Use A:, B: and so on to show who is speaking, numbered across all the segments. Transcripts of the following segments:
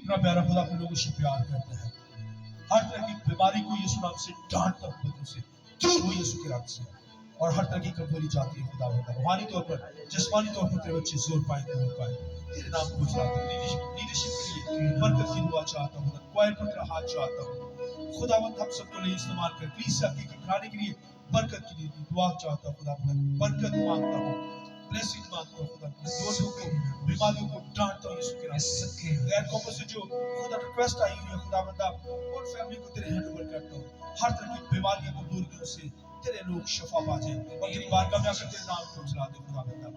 A: इतना प्यारा खुदा अपने लोगों से प्यार करता है। हर तरह की बीमारी को यीशु नाम से डांटता हूँ खुदा से, दूर हो यीशु के नाम से। और हर तरह की कमजोरी जाती है खुदा बता, रूहानी तौर पर जिस्मानी तौर पर तेरे बच्चे जोर पाए हो पाए, तेरे नाम को चलाते हैं। लीडरशिप के लिए बरकत की दुआ चाहता हूँ, क्वाइर पर तेरा हाथ चाहता हूँ खुदावंद। हम सबको लिए इस्तेमाल कर कलीसिया के घराने के लिए बरकत की दुआ चाहता हूँ खुदा, बरकत मांगता हूँ, ब्लेसिंग मांगता हूँ खुदा। दोनों को बीमारियों को डांटता हूँ यीशु के नाम से। गैर कौमों से जो खुदा रिक्वेस्ट आई हुई है खुदा बंदा, उन फैमिली को तेरे हैंड ओवर करता हूँ। हर तरह की बीमारियों को दूर कर से तेरे लोग शफा पा जाए और तेरी बारगाह में आकर तेरे नाम को चला दे खुदा बंदा।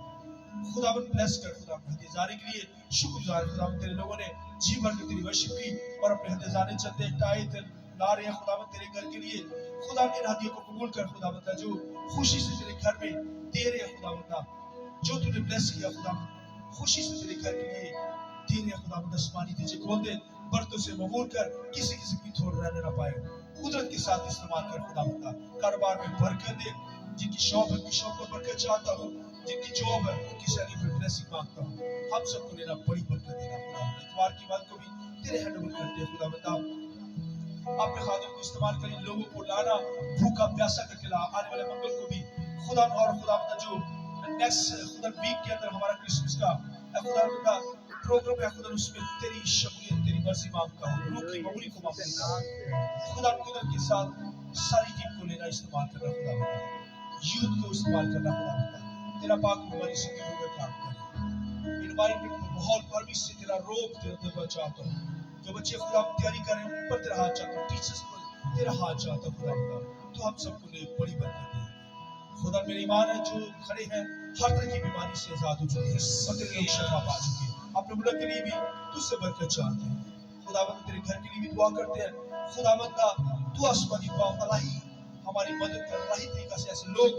A: खुदावन ब्लेस कर खुदा हदीस जाने के लिए शुक्रगुजार खुदावन। तेरे लोगों ने जी भर के तेरी वर्शिप की और अपने हदीस जाने चलते टाए ला रहे हैं खुदावन तेरे घर के लिए। खुदा इन हदियों को कबूल कर खुदा बंदा, जो खुशी से तेरे घर में दे रहे हैं खुदा बंदा, जो तूने ब्लेस किया खुदा खुशी से तेरे घर के लिए दे रहे हैं खुदा बंदा। आसमानी तुझे खोल दे, बर्तों से मबूल कर, किसी किसी की थोड़ रहने ना पाए, कुदरत के साथ इस्तेमाल कर खुदा बंदा। कारोबार में बरकत दे, जिनकी शॉप है उनकी शॉप पर बरकत चाहता हूँ, जिनकी जॉब है उनकी सैलरी पर ब्लेसिंग मांगता हूँ। हम सबको लेना बड़ी बरकत देना खुदा बंदा। इतवार की बात को भी तेरे हैंड ओवर करते हैं खुदा बंदा। अपने खादिम को इस्तेमाल कर इन लोगों को लाना, भूखा प्यासा करके ला, आने वाले मंगल को भी खुदा। और खुदा बंदा जो नेक्स्ट खुदा वीक के अंदर हमारा क्रिसमस का खुदा बंदा प्रोग्राम है खुदा, उसमें तेरी शमूलियत तेरी मर्जी मांगता हूँ, रूह की ममूली को मांगता हूँ खुदा। कुदरत के साथ सारी टीम को लेना इस्तेमाल करना खुदा बंदा, यूथ को इस्तेमाल करना खुदा बंदा। तेरा पाक हमारी जिंदगी में काम करे, इन्वायरमेंट में माहौल पर भी से तेरा रोक तेरा दरबार चाहता हूँ। जो बच्चे खुदा तैयारी कर रहे हैं उन पर तेरा हाथ चाहता हूँ, टीचर्स पर तेरा हाथ चाहता हूँ खुदा बंदा। तो हम सबको ले बड़ी बरकत दे खुदा। मेरे ईमान है जो खड़े हैं हर तरह की बीमारी से आजाद हो चुके हैं और तेरे लोग शफा पा चुके हैं। अपने मुल्क के लिए भी तुझसे बरकत चाहते हैं खुदावंद, तेरे घर के लिए भी दुआ करते हैं खुदावंद। तू आसमानी पाव अल्लाही हमारी मदद कर, अल्लाही तरीका से ऐसे लोग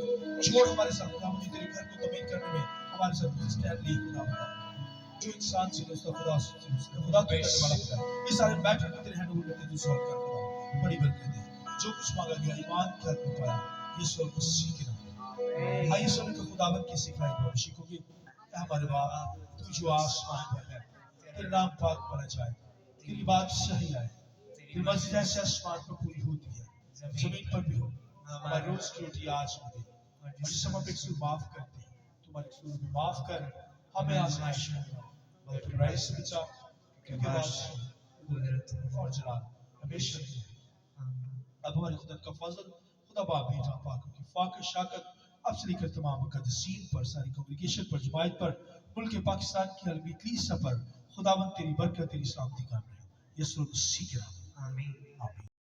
A: छोड़ हमारे साथ खुदावंद, तेरे घर को तमीर करने में हमारे साथ स्टैंड लिए खुदावंद। जो इंसान से दोस्तों खुदा से खुदा तो करने वाला खुदा, ये सारे मैटर को तेरे हैंड ओवर करके तू सॉल्व कर खुदा, बड़ी बरकत दे। जो कुछ मांगा गया ईमान के हाथ में पाया, ये सॉल्व को सीखना। आइए सुन के खुदावंद की सिखाई को सीखोगे। हमारे बाप तू जो आसमान पर है, तेरा नाम पाक बना जाए, तेरी बात सही आए, तेरी मर्जी जैसे आसमान पर पूरी होती है जमीन पर भी हो। हमारी रोज की रोटी आज हमें दे, और जिस हम अपने कसूर माफ करते हैं तुम्हारे कसूर भी माफ कर, हमें आजमाइश में बल्कि बुराई से बचा, क्योंकि बादशाह और जलाल हमेशा है। अब हमारे खुदा का फजल खुदा बाप बेटा पाक की फाक शाकत अब से लेकर तमाम मुकद्दसीन पर, सारी कॉन्ग्रेगेशन पर, जमायत पर, मुल्क पाकिस्तान की अलमी कलीसिया पर खुदावंद तेरी बरकत तेरी सलामती कायम रहे। यीशु मसीह के नाम